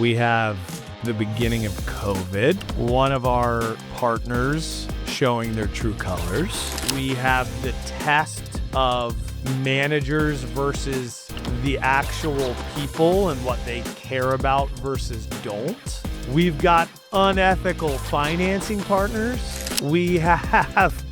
We have the beginning of COVID, one of our partners showing their true colors. We have the test of managers versus the actual people and what they care about versus don't. We've got unethical financing partners. We have,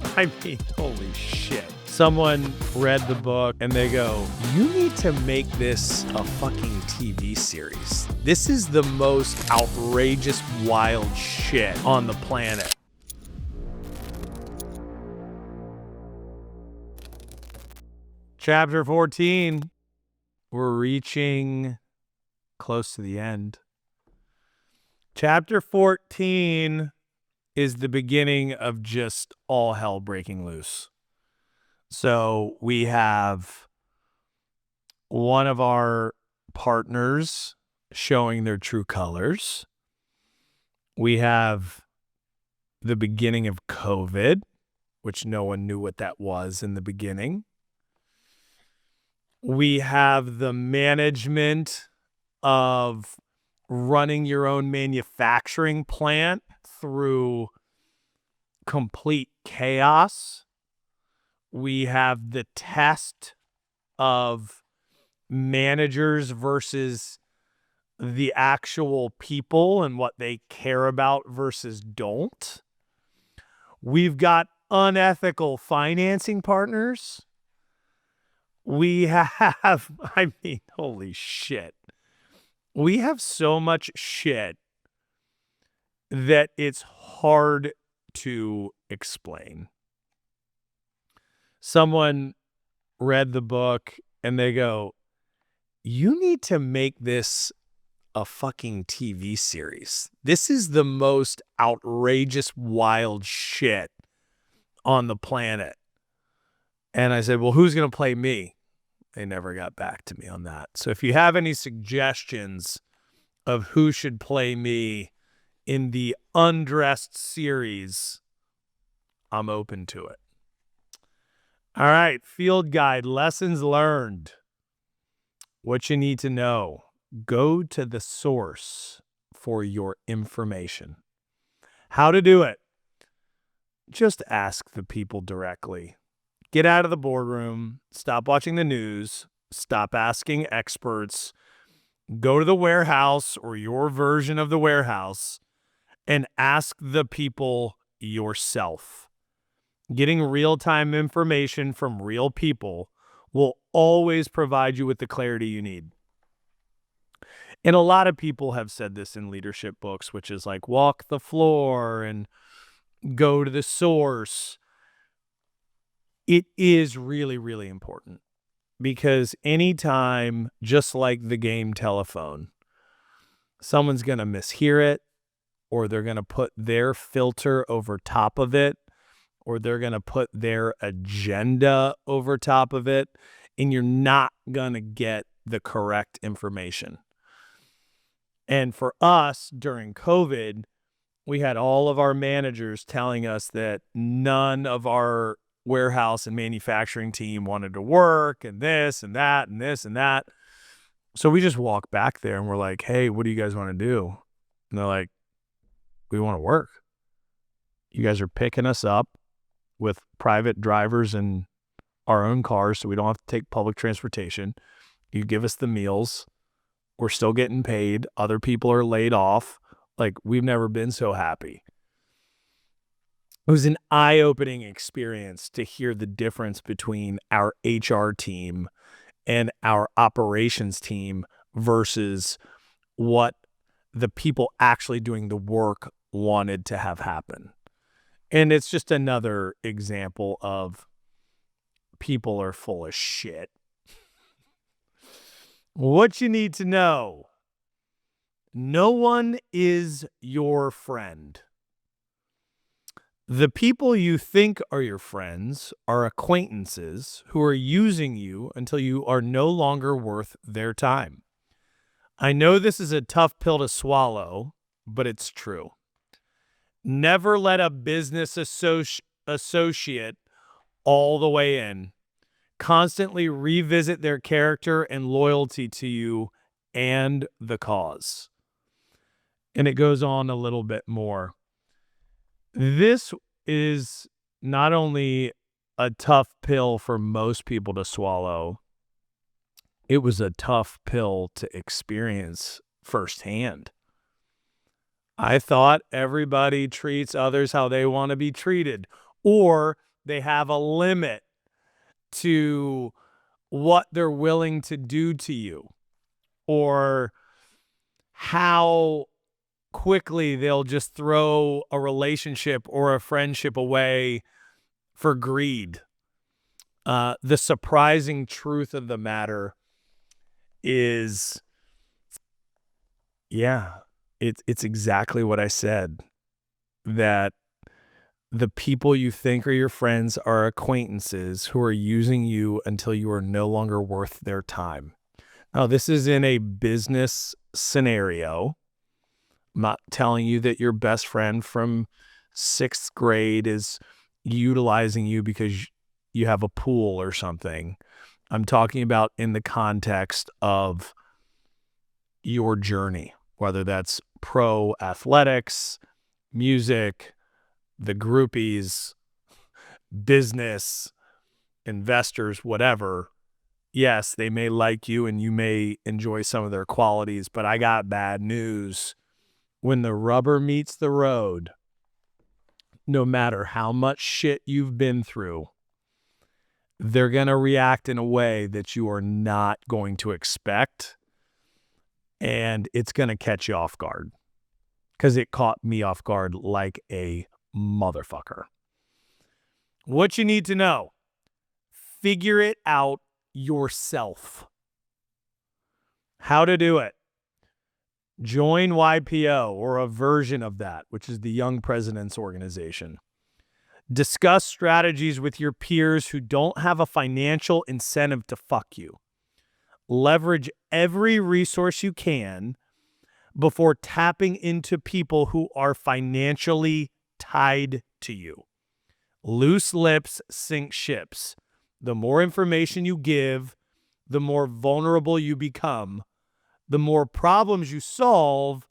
holy shit. Someone read the book and they go, you need to make this a fucking TV series. This is the most outrageous, wild shit on the planet. Chapter 14. We're reaching close to the end. Chapter 14 is the beginning of just all hell breaking loose. So we have one of our partners showing their true colors. We have the beginning of COVID, which no one knew what that was in the beginning. We have the management of running your own manufacturing plant through complete chaos. We have the test of managers versus the actual people and what they care about versus don't. We've got unethical financing partners. We have, holy shit. We have so much shit that it's hard to explain. Someone read the book and they go, you need to make this a fucking TV series. This is the most outrageous, wild shit on the planet. And I said, well, who's going to play me? They never got back to me on that. So if you have any suggestions of who should play me in the Undressed series, I'm open to it. All right, field guide, lessons learned. What you need to know. Go to the source for your information. How to do it. Just ask the people directly. Get out of the boardroom. Stop watching the news. Stop asking experts. Go to the warehouse or your version of the warehouse and ask the people yourself. Getting real-time information from real people will always provide you with the clarity you need. And a lot of people have said this in leadership books, which is like walk the floor and go to the source. It is really, really important because anytime, just like the game telephone, someone's going to mishear it, or they're going to put their filter over top of it, or they're going to put their agenda over top of it, and you're not going to get the correct information. And for us during COVID, we had all of our managers telling us that none of our warehouse and manufacturing team wanted to work, and this and that and this and that. So we just walked back there and we're like, hey, what do you guys want to do? And they're like, we want to work. You guys are picking us up with private drivers and our own cars, so we don't have to take public transportation. You give us the meals. We're still getting paid. Other people are laid off. Like, we've never been so happy. It was an eye-opening experience to hear the difference between our HR team and our operations team versus what the people actually doing the work wanted to have happen. And it's just another example of people are full of shit. What you need to know. No one is your friend. The people you think are your friends are acquaintances who are using you until you are no longer worth their time. I know this is a tough pill to swallow, but it's true. Never let a business associate all the way in. Constantly revisit their character and loyalty to you and the cause. And it goes on a little bit more. This is not only a tough pill for most people to swallow, it was a tough pill to experience firsthand. I thought everybody treats others how they want to be treated, or they have a limit to what they're willing to do to you, or how quickly they'll just throw a relationship or a friendship away for greed. The surprising truth of the matter is, yeah, it's exactly what I said, that the people you think are your friends are acquaintances who are using you until you are no longer worth their time. Now, this is in a business scenario. I'm not telling you that your best friend from 6th grade is utilizing you because you have a pool or something. I'm talking about in the context of your journey, whether that's pro athletics, music, the groupies, business, investors, whatever. Yes, they may like you and you may enjoy some of their qualities, but I got bad news. When the rubber meets the road, no matter how much shit you've been through, they're going to react in a way that you are not going to expect, and it's going to catch you off guard, because it caught me off guard like a motherfucker. What you need to know: figure it out yourself. How to do it: join YPO, or a version of that, which is the Young Presidents Organization. Discuss strategies with your peers who don't have a financial incentive to fuck you. Leverage every resource you can before tapping into people who are financially tied to you. Loose lips sink ships. The more information you give, the more vulnerable you become. The more problems you solve,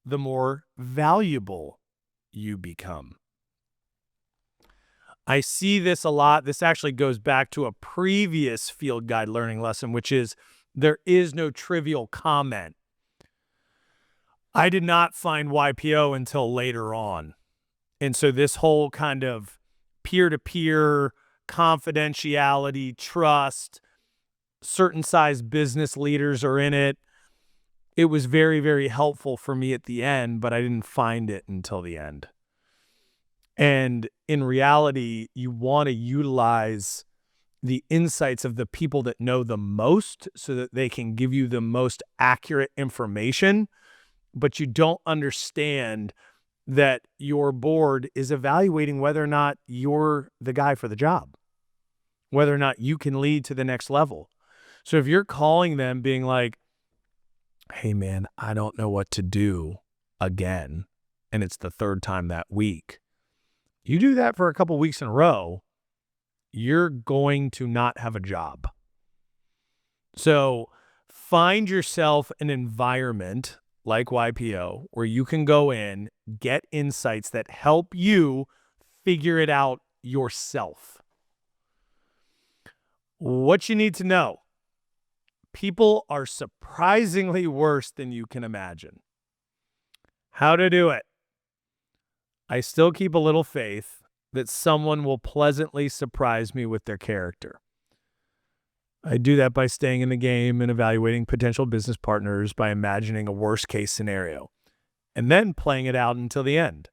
the more valuable you become. I see this a lot. This actually goes back to a previous field guide learning lesson, which is there is no trivial comment. I did not find YPO until later on. And so this whole kind of peer-to-peer confidentiality, trust, certain size business leaders are in it. It was very, very helpful for me at the end, but I didn't find it until the end. And in reality, you want to utilize the insights of the people that know the most so that they can give you the most accurate information, but you don't understand that your board is evaluating whether or not you're the guy for the job, whether or not you can lead to the next level. So if you're calling them being like, hey man, I don't know what to do again, and it's the third time that week, you do that for a couple weeks in a row, you're going to not have a job. So find yourself an environment like YPO where you can go in, get insights that help you figure it out yourself. What you need to know: people are surprisingly worse than you can imagine. How to do it: I still keep a little faith that someone will pleasantly surprise me with their character. I do that by staying in the game and evaluating potential business partners, by imagining a worst case scenario and then playing it out until the end.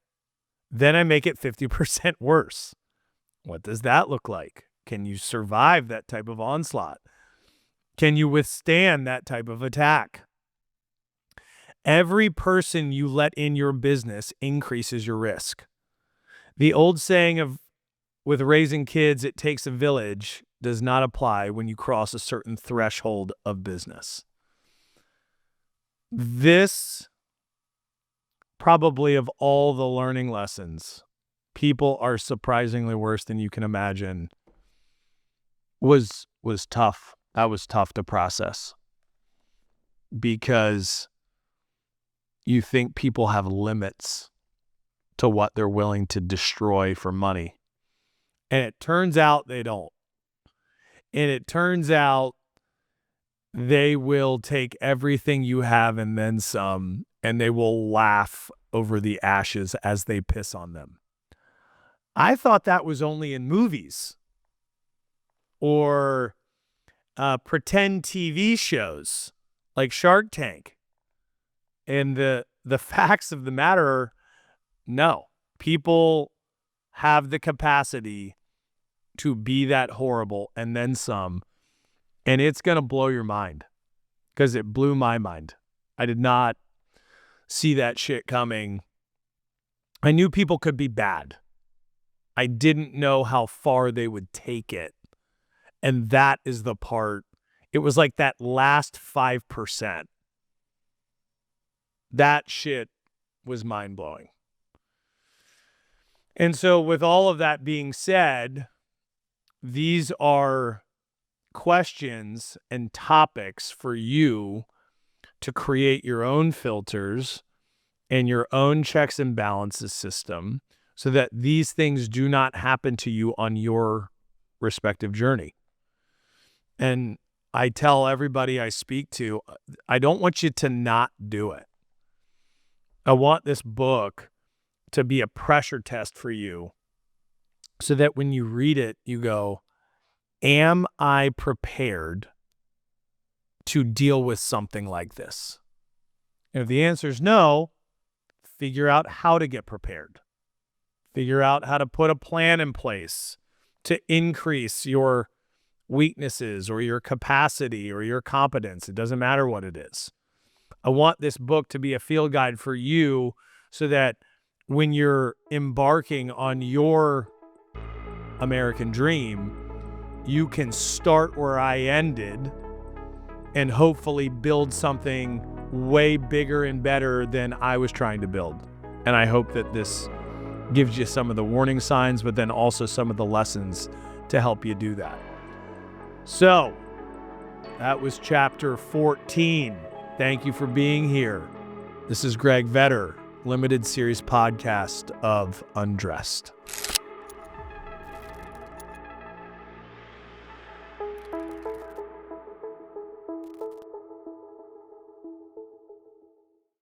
Then I make it 50% worse. What does that look like? Can you survive that type of onslaught? Can you withstand that type of attack? Every person you let in your business increases your risk. The old saying of with raising kids, it takes a village, does not apply when you cross a certain threshold of business. This, probably of all the learning lessons, people are surprisingly worse than you can imagine, was tough. That was tough to process, because you think people have limits to what they're willing to destroy for money. And it turns out they don't. And it turns out they will take everything you have and then some, and they will laugh over the ashes as they piss on them. I thought that was only in movies or pretend TV shows like Shark Tank. And the facts of the matter are, no, people have the capacity to be that horrible and then some. And it's going to blow your mind, because it blew my mind. I did not see that shit coming. I knew people could be bad. I didn't know how far they would take it. And that is the part. It was like that last 5%. That shit was mind-blowing. And so with all of that being said, these are questions and topics for you to create your own filters and your own checks and balances system so that these things do not happen to you on your respective journey. And I tell everybody I speak to, I don't want you to not do it. I want this book to be a pressure test for you so that when you read it, you go, am I prepared to deal with something like this? And if the answer is no, figure out how to get prepared. Figure out how to put a plan in place to increase your weaknesses or your capacity or your competence. It doesn't matter what it is. I want this book to be a field guide for you so that when you're embarking on your American dream, you can start where I ended and hopefully build something way bigger and better than I was trying to build. And I hope that this gives you some of the warning signs, but then also some of the lessons to help you do that. So that was chapter 14. Thank you for being here. This is Greg Vetter, limited series podcast of Undressed.